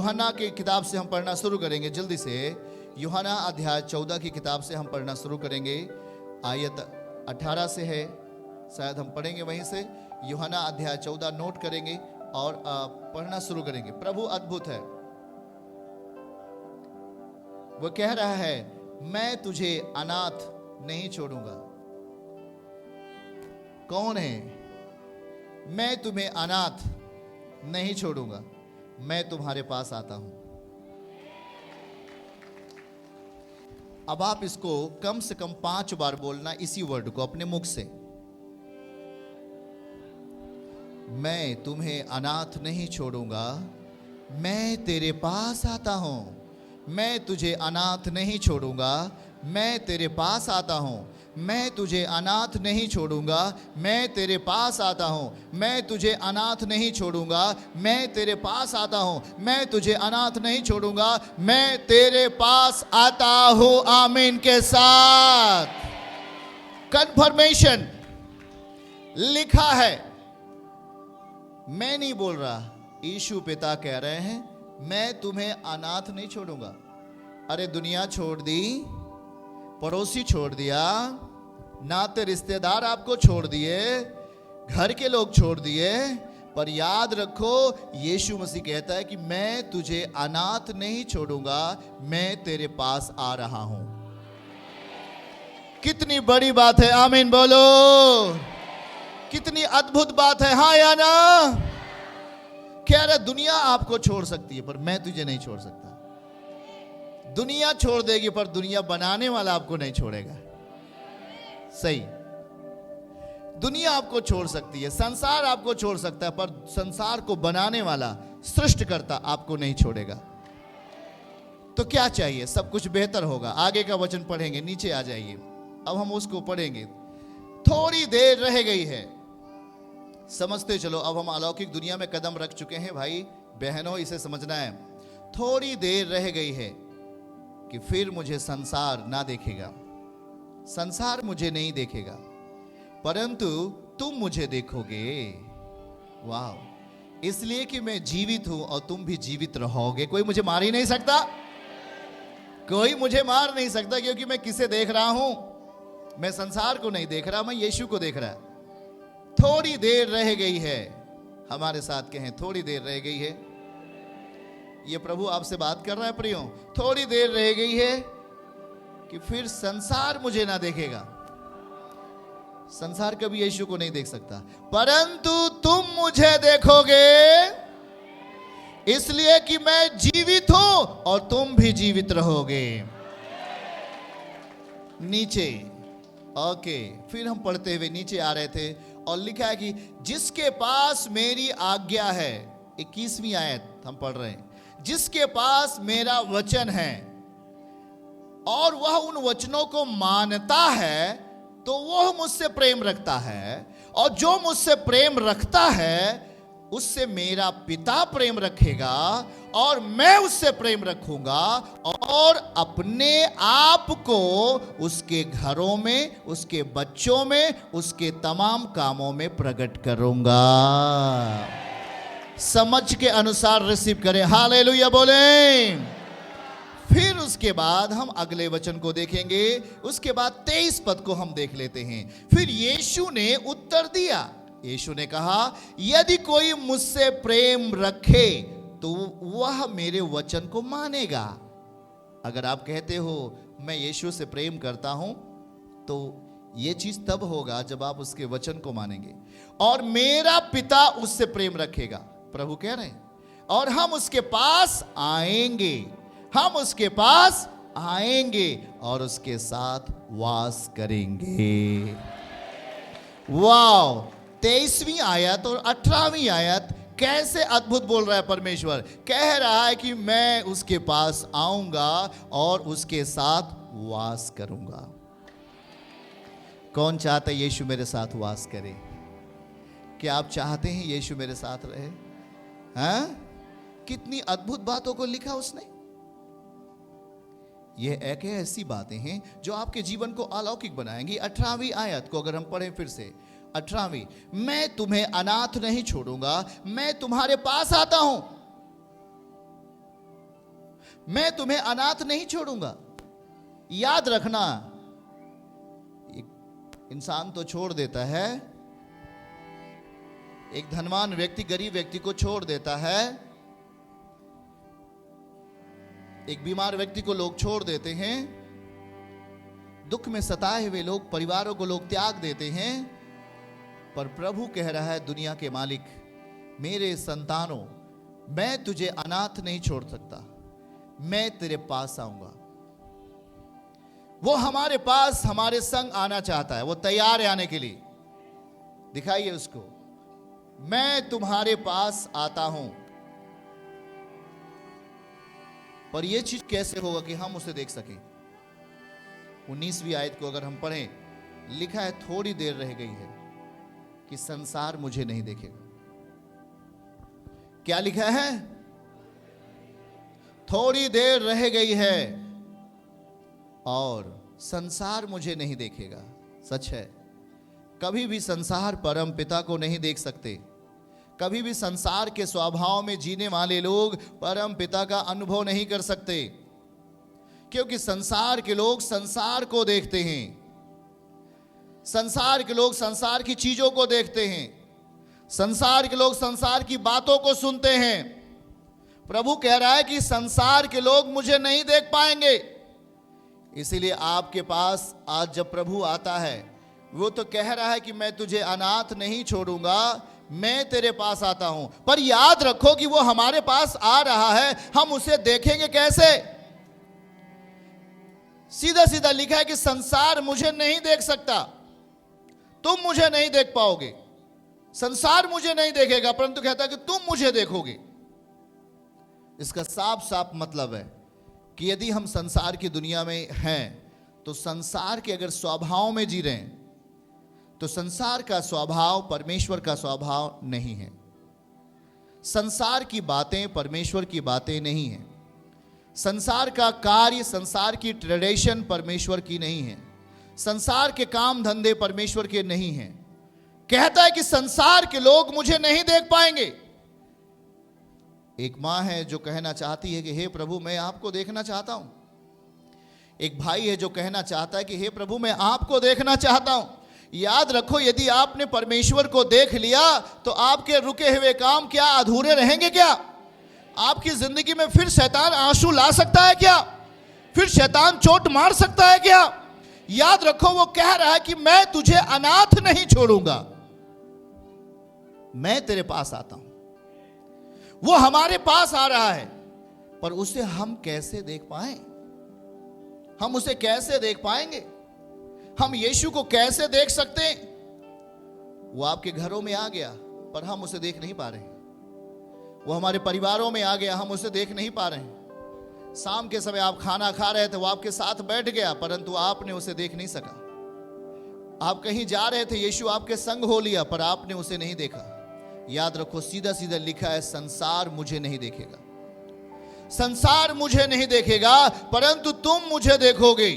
यूहन्ना की किताब से हम पढ़ना शुरू करेंगे जल्दी से। यूहन्ना अध्याय 14 की किताब से हम पढ़ना शुरू करेंगे। आयत 18 से है, शायद हम पढ़ेंगे वहीं से। यूहन्ना अध्याय 14 नोट करेंगे और पढ़ना शुरू करेंगे। प्रभु अद्भुत है। वो कह रहा है, मैं तुझे अनाथ नहीं छोड़ूंगा। कौन है? मैं तुम्हें अनाथ नहीं छोड़ूंगा, मैं तुम्हारे पास आता हूं। अब आप इसको कम से कम 5 बार बोलना, इसी वर्ड को अपने मुख से। मैं तुम्हें अनाथ नहीं छोड़ूंगा, मैं तेरे पास आता हूं। मैं तुझे अनाथ नहीं छोड़ूंगा, मैं तेरे पास आता हूं। मैं तुझे अनाथ नहीं छोड़ूंगा, मैं तेरे पास आता हूं। मैं तुझे अनाथ नहीं छोड़ूंगा, मैं तेरे पास आता हूं। मैं तुझे अनाथ नहीं छोड़ूंगा, मैं तेरे पास आता हूं। आमीन के साथ कन्फर्मेशन लिखा है। मैं नहीं बोल रहा, यीशु पिता कह रहे हैं, मैं तुम्हें अनाथ नहीं छोड़ूंगा। अरे दुनिया छोड़ दी, पड़ोसी छोड़ दिया, नाते रिश्तेदार आपको छोड़ दिए, घर के लोग छोड़ दिए, पर याद रखो यीशु मसीह कहता है कि मैं तुझे अनाथ नहीं छोड़ूंगा, मैं तेरे पास आ रहा हूं। कितनी बड़ी बात है, आमीन बोलो। कितनी अद्भुत बात है, हाँ या ना? कह रहा दुनिया आपको छोड़ सकती है पर मैं तुझे नहीं छोड़ सकता। दुनिया छोड़ देगी पर दुनिया बनाने वाला आपको नहीं छोड़ेगा। सही, दुनिया आपको छोड़ सकती है, संसार आपको छोड़ सकता है, पर संसार को बनाने वाला सृष्टिकर्ता आपको नहीं छोड़ेगा। तो क्या चाहिए? सब कुछ बेहतर होगा। आगे का वचन पढ़ेंगे, नीचे आ जाइए। अब हम उसको पढ़ेंगे। थोड़ी देर रह गई है, समझते चलो। अब हम अलौकिक दुनिया में कदम रख चुके हैं भाई बहनों, इसे समझना है। थोड़ी देर रह गई है कि फिर मुझे संसार ना देखेगा, संसार मुझे नहीं देखेगा, परंतु तुम मुझे देखोगे। वाह! इसलिए कि मैं जीवित हूं और तुम भी जीवित रहोगे। कोई मुझे मार ही नहीं सकता, कोई मुझे मार नहीं सकता, क्योंकि मैं किसे देख रहा हूं? मैं संसार को नहीं देख रहा, मैं यीशु को देख रहा। थोड़ी देर रह गई है, हमारे साथ कहें, थोड़ी देर रह गई है। ये प्रभु आपसे बात कर रहा है प्रियो। थोड़ी देर रह गई है कि फिर संसार मुझे ना देखेगा। संसार कभी यीशु को नहीं देख सकता, परंतु तुम मुझे देखोगे, इसलिए कि मैं जीवित हूं और तुम भी जीवित रहोगे। नीचे, ओके, फिर हम पढ़ते हुए नीचे आ रहे थे और लिखा है कि जिसके पास मेरी आज्ञा है, 21वीं आयत हम पढ़ रहे हैं। जिसके पास मेरा वचन है और वह उन वचनों को मानता है, तो वह मुझसे प्रेम रखता है, और जो मुझसे प्रेम रखता है उससे मेरा पिता प्रेम रखेगा, और मैं उससे प्रेम रखूंगा और अपने आप को उसके घरों में, उसके बच्चों में, उसके तमाम कामों में प्रकट करूंगा। समझ के अनुसार रिसीव करें, हालेलुया बोले। फिर उसके बाद हम अगले वचन को देखेंगे। उसके बाद 23 पद को हम देख लेते हैं। फिर यीशु ने उत्तर दिया, यीशु ने कहा, यदि कोई मुझसे प्रेम रखे तो वह मेरे वचन को मानेगा। अगर आप कहते हो मैं यीशु से प्रेम करता हूं, तो यह चीज तब होगा जब आप उसके वचन को मानेंगे, और मेरा पिता उससे प्रेम रखेगा। प्रभु कह रहे हैं, और हम उसके पास आएंगे, हम उसके पास आएंगे और उसके साथ वास करेंगे। वाह! 23वीं आयत और 18वीं आयत कैसे अद्भुत बोल रहा है परमेश्वर। कह रहा है कि मैं उसके पास आऊंगा और उसके साथ वास करूंगा। कौन चाहता है यीशु मेरे साथ वास करे? क्या आप चाहते हैं यीशु मेरे साथ रहे? हाँ? कितनी अद्भुत बातों को लिखा उसने। ये एक ऐसी बातें हैं जो आपके जीवन को अलौकिक बनाएंगी। 18वीं आयत को अगर हम पढ़ें फिर से, 18वीं, मैं तुम्हें अनाथ नहीं छोड़ूंगा, मैं तुम्हारे पास आता हूं। मैं तुम्हें अनाथ नहीं छोड़ूंगा। याद रखना, एक इंसान तो छोड़ देता है, एक धनवान व्यक्ति गरीब व्यक्ति को छोड़ देता है, एक बीमार व्यक्ति को लोग छोड़ देते हैं, दुख में सताए हुए लोग, परिवारों को लोग त्याग देते हैं। पर प्रभु कह रहा है, दुनिया के मालिक, मेरे संतानों, मैं तुझे अनाथ नहीं छोड़ सकता, मैं तेरे पास आऊंगा। वो हमारे पास हमारे संग आना चाहता है, वो तैयार है आने के लिए। दिखाइए उसको, मैं तुम्हारे पास आता हूं। पर यह चीज कैसे होगा कि हम उसे देख सकें? 19वीं आयत को अगर हम पढ़ें, लिखा है, थोड़ी देर रह गई है कि संसार मुझे नहीं देखेगा। क्या लिखा है? थोड़ी देर रह गई है और संसार मुझे नहीं देखेगा। सच है, कभी भी संसार परम पिता को नहीं देख सकते। कभी भी संसार के स्वभाव में जीने वाले लोग परम पिता का अनुभव नहीं कर सकते, क्योंकि संसार के लोग संसार को देखते हैं, संसार के लोग संसार की चीजों को देखते हैं, संसार के लोग संसार की बातों को सुनते हैं। प्रभु कह रहा है कि संसार के लोग मुझे नहीं देख पाएंगे। इसीलिए आपके पास आज जब प्रभु आता है, वो तो कह रहा है कि मैं तुझे अनाथ नहीं छोड़ूंगा, मैं तेरे पास आता हूं। पर याद रखो कि वो हमारे पास आ रहा है, हम उसे देखेंगे कैसे? सीधा सीधा लिखा है कि संसार मुझे नहीं देख सकता, तुम मुझे नहीं देख पाओगे। संसार मुझे नहीं देखेगा, परंतु कहता है कि तुम मुझे देखोगे। इसका साफ साफ मतलब है कि यदि हम संसार की दुनिया में हैं, तो संसार के अगर स्वभाव में जी रहे हैं, तो संसार का स्वभाव परमेश्वर का स्वभाव नहीं है। संसार की बातें परमेश्वर की बातें नहीं है। संसार का कार्य, संसार की ट्रेडिशन परमेश्वर की नहीं है। संसार के काम धंधे परमेश्वर के नहीं हैं। कहता है कि संसार के लोग मुझे नहीं देख पाएंगे। एक मां है जो कहना चाहती है कि हे प्रभु, मैं आपको देखना चाहता हूं। एक भाई है जो कहना चाहता है कि हे प्रभु, मैं आपको देखना चाहता हूं। याद रखो, यदि आपने परमेश्वर को देख लिया तो आपके रुके हुए काम क्या अधूरे रहेंगे क्या? आपकी जिंदगी में फिर शैतान आंसू ला सकता है क्या? फिर शैतान चोट मार सकता है क्या? याद रखो, वो कह रहा है कि मैं तुझे अनाथ नहीं छोड़ूंगा, मैं तेरे पास आता हूं। वो हमारे पास आ रहा है, पर उसे हम कैसे देख पाएं? हम उसे कैसे देख पाएंगे? हम यीशु को कैसे देख सकते हैं? वो आपके घरों में आ गया, पर हम उसे देख नहीं पा रहे हैं। वो हमारे परिवारों में आ गया, हम उसे देख नहीं पा रहे हैं। शाम के समय आप खाना खा रहे थे, वो आपके साथ बैठ गया, परंतु आपने उसे देख नहीं सका। आप कहीं जा रहे थे, यीशु आपके संग हो लिया, पर आपने उसे नहीं देखा। याद रखो, सीधा सीधा लिखा है, संसार मुझे नहीं देखेगा। संसार मुझे नहीं देखेगा, परंतु तुम मुझे देखोगे,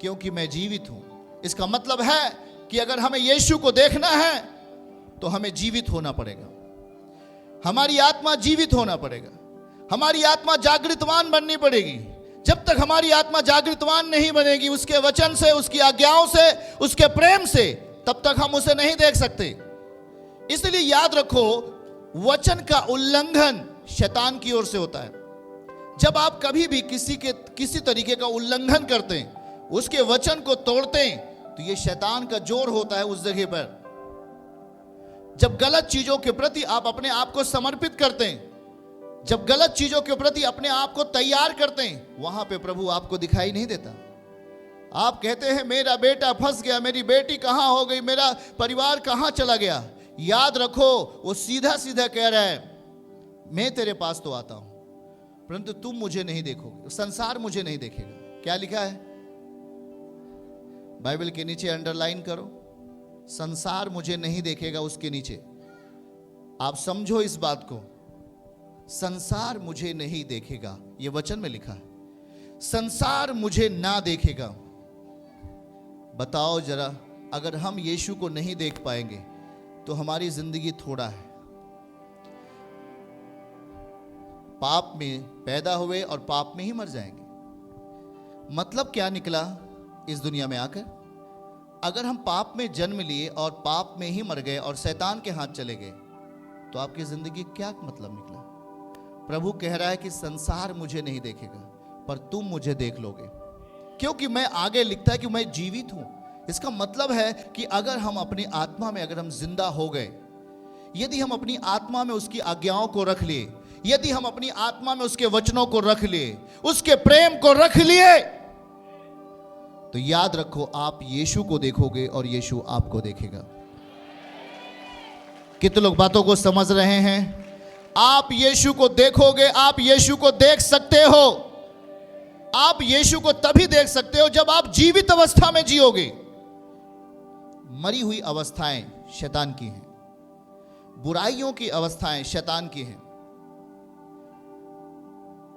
क्योंकि मैं जीवित हूं। इसका मतलब है कि अगर हमें यीशु को देखना है तो हमें जीवित होना पड़ेगा। हमारी आत्मा जीवित होना पड़ेगा, हमारी आत्मा जागृतवान बननी पड़ेगी। जब तक हमारी आत्मा जागृतवान नहीं बनेगी, उसके वचन से, उसकी आज्ञाओं से, उसके प्रेम से, तब तक हम उसे नहीं देख सकते। इसलिए याद रखो, वचन का उल्लंघन शैतान की ओर से होता है। जब आप कभी भी किसी तरीके का उल्लंघन करते हैं, उसके वचन को तोड़ते हैं, तो यह शैतान का जोर होता है उस जगह पर। जब गलत चीजों के प्रति आप अपने आप को समर्पित करते हैं, जब गलत चीजों के प्रति अपने आप को तैयार करते हैं, वहां पे प्रभु आपको दिखाई नहीं देता। आप कहते हैं मेरा बेटा फंस गया, मेरी बेटी कहां हो गई, मेरा परिवार कहां चला गया। याद रखो, वो सीधा सीधा कह रहा है, मैं तेरे पास तो आता हूं, परंतु तुम मुझे नहीं देखोगे, संसार मुझे नहीं देखेगा। क्या लिखा है बाइबल के नीचे? अंडरलाइन करो, संसार मुझे नहीं देखेगा। उसके नीचे आप समझो इस बात को, संसार मुझे नहीं देखेगा, यह वचन में लिखा है, संसार मुझे ना देखेगा। बताओ जरा, अगर हम यीशु को नहीं देख पाएंगे तो हमारी जिंदगी थोड़ा है। पाप में पैदा हुए और पाप में ही मर जाएंगे। मतलब क्या निकला इस दुनिया में आकर? अगर हम पाप में जन्म लिए और पाप में ही मर गए और शैतान के हाथ चले गए तो आपकी जिंदगी क्या मतलब निकला? प्रभु कह रहा है कि संसार मुझे नहीं देखेगा पर तुम मुझे देख लोगे, क्योंकि मैं आगे लिखता है कि मैं जीवित हूं। इसका मतलब है कि अगर हम अपनी आत्मा में अगर हम जिंदा हो गए, यदि हम अपनी आत्मा में उसकी आज्ञाओं को रख लिए, यदि हम अपनी आत्मा में उसके वचनों को रख लिए, उसके प्रेम को रख लिए, तो याद रखो आप यीशु को देखोगे और यीशु आपको देखेगा। कितने लोग बातों को समझ रहे हैं? आप यीशु को देखोगे, आप यीशु को देख सकते हो। आप यीशु को तभी देख सकते हो जब आप जीवित अवस्था में जियोगे। मरी हुई अवस्थाएं शैतान की हैं, बुराइयों की अवस्थाएं शैतान की हैं,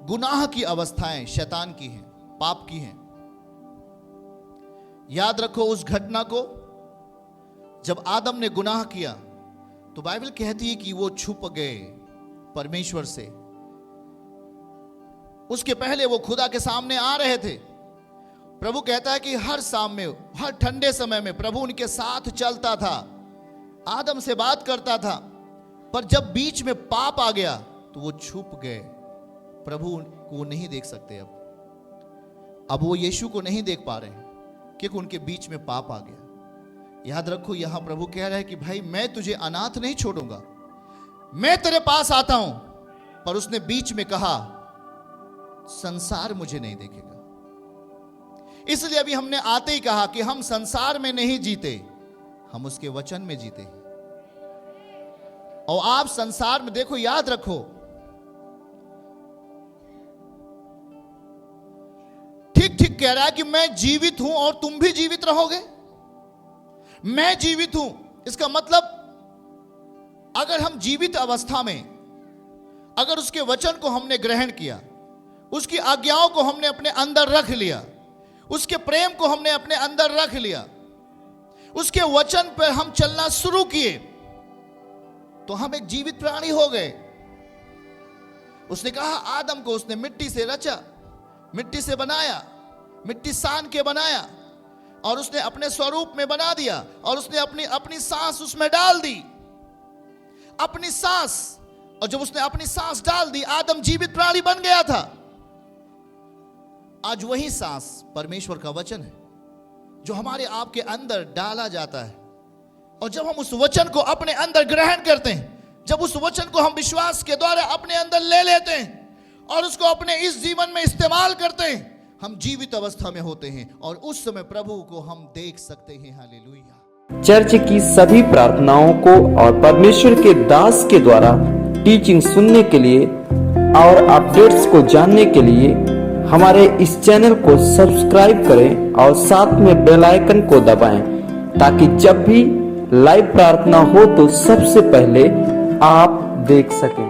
गुनाह की अवस्थाएं शैतान की हैं, पाप की हैं। याद रखो उस घटना को, जब आदम ने गुनाह किया तो बाइबल कहती है कि वो छुप गए परमेश्वर से। उसके पहले वो खुदा के सामने आ रहे थे। प्रभु कहता है कि हर शाम में, हर ठंडे समय में प्रभु उनके साथ चलता था, आदम से बात करता था। पर जब बीच में पाप आ गया तो वो छुप गए, प्रभु को नहीं देख सकते। अब वो यीशु को नहीं देख पा रहे क्योंकि उनके बीच में पाप आ गया। याद रखो यहां प्रभु कह रहा है कि भाई मैं तुझे अनाथ नहीं छोड़ूंगा, मैं तेरे पास आता हूं। पर उसने बीच में कहा संसार मुझे नहीं देखेगा। इसलिए अभी हमने आते ही कहा कि हम संसार में नहीं जीते, हम उसके वचन में जीते। और आप संसार में देखो, याद रखो ठीक ठीक कह रहा है कि मैं जीवित हूं और तुम भी जीवित रहोगे। मैं जीवित हूं, इसका मतलब अगर हम जीवित अवस्था में अगर उसके वचन को हमने ग्रहण किया, उसकी आज्ञाओं को हमने अपने अंदर रख लिया, उसके प्रेम को हमने अपने अंदर रख लिया, उसके वचन पर हम चलना शुरू किए, तो हम एक जीवित प्राणी हो गए। उसने कहा आदम को उसने मिट्टी से रचा, मिट्टी से बनाया, मिट्टी सान के बनाया और उसने अपने स्वरूप में बना दिया और उसने अपनी सांस उसमें डाल दी, अपनी सांस। और जब उसने अपनी सांस डाल दी, आदम जीवित प्राणी बन गया था। आज वही सांस परमेश्वर का वचन है जो हमारे आपके अंदर डाला जाता है। और जब हम उस वचन को अपने अंदर ग्रहण करते हैं, जब उस वचन को हम विश्वास के द्वारा अपने अंदर ले लेते हैं और उसको अपने इस जीवन में इस्तेमाल करते हैं, हम जीवित अवस्था में होते हैं और उस समय प्रभु को हम देख सकते हैं। हालेलुया। चर्च की सभी प्रार्थनाओं को और परमेश्वर के दास के द्वारा टीचिंग सुनने के लिए और अपडेट्स को जानने के लिए हमारे इस चैनल को सब्सक्राइब करें और साथ में बेल आइकन को दबाएं, ताकि जब भी लाइव प्रार्थना हो तो सबसे पहले आप देख सकें।